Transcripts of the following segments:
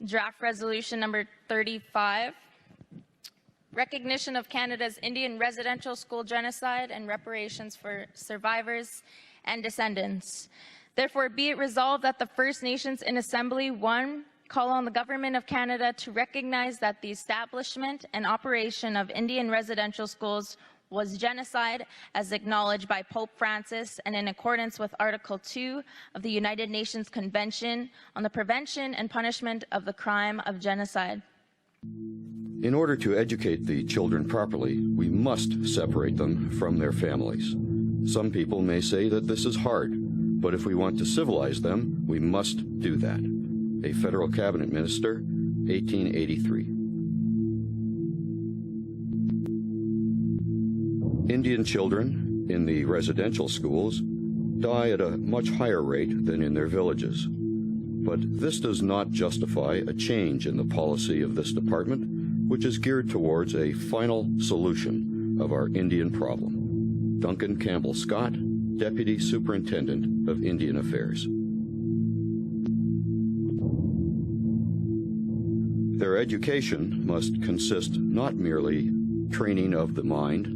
Draft Resolution number 35, recognition of Canada's Indian residential school genocide and reparations for survivors and descendants. Therefore, be it resolved that the First Nations in Assembly 1 call on the Government of Canada to recognize that the establishment and operation of Indian residential schools was genocide as acknowledged by Pope Francis and in accordance with Article 2 of the United Nations Convention on the Prevention and Punishment of the Crime of Genocide. In order to educate the children properly, we must separate them from their families. Some people may say that this is hard, but if we want to civilize them, we must do that. A Federal Cabinet Minister, 1883. Indian children in the residential schools die at a much higher rate than in their villages. But this does not justify a change in the policy of this department, which is geared towards a final solution of our Indian problem. Duncan Campbell Scott, Deputy Superintendent of Indian Affairs. Their education must consist not merely training of the mind,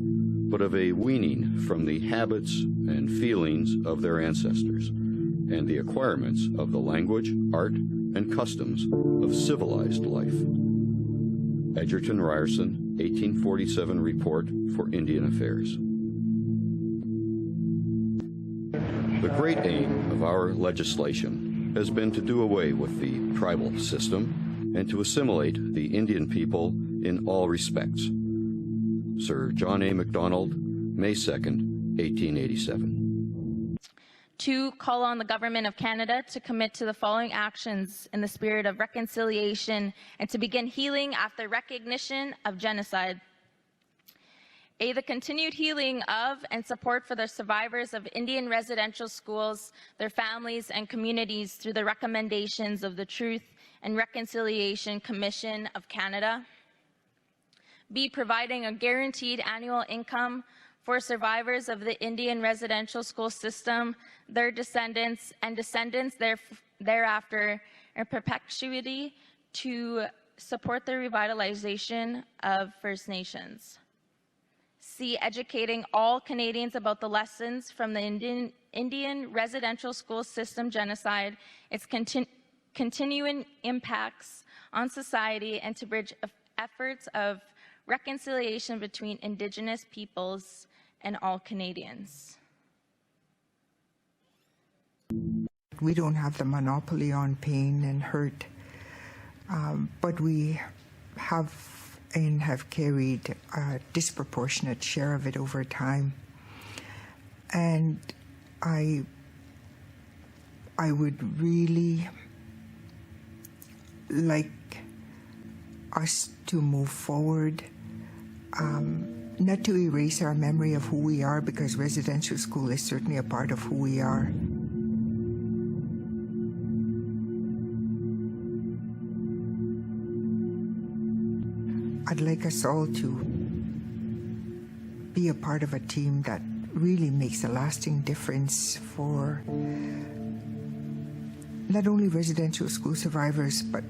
but of a weaning from the habits and feelings of their ancestors and the acquirements of the language, art, and customs of civilized life. Edgerton Ryerson, 1847 Report for Indian Affairs. The great aim of our legislation has been to do away with the tribal system and to assimilate the Indian people in all respects. Sir John A. Macdonald, May 2nd, 1887. 2, call on the Government of Canada to commit to the following actions in the spirit of reconciliation and to begin healing after recognition of genocide. A, the continued healing of and support for the survivors of Indian residential schools, their families and communities through the recommendations of the Truth and Reconciliation Commission of Canada. B, providing a guaranteed annual income for survivors of the Indian residential school system, their descendants, and descendants thereafter in perpetuity to support the revitalization of First Nations. C, educating all Canadians about the lessons from the Indian residential school system genocide, its continuing impacts on society, and to bridge efforts of reconciliation between Indigenous peoples and all Canadians. We don't have the monopoly on pain and hurt, but we have and have carried a disproportionate share of it over time. And I would really like us to move forward, not to erase our memory of who we are, because residential school is certainly a part of who we are. I'd like us all to be a part of a team that really makes a lasting difference for not only residential school survivors, but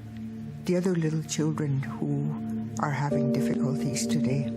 the other little children who are having difficulties today.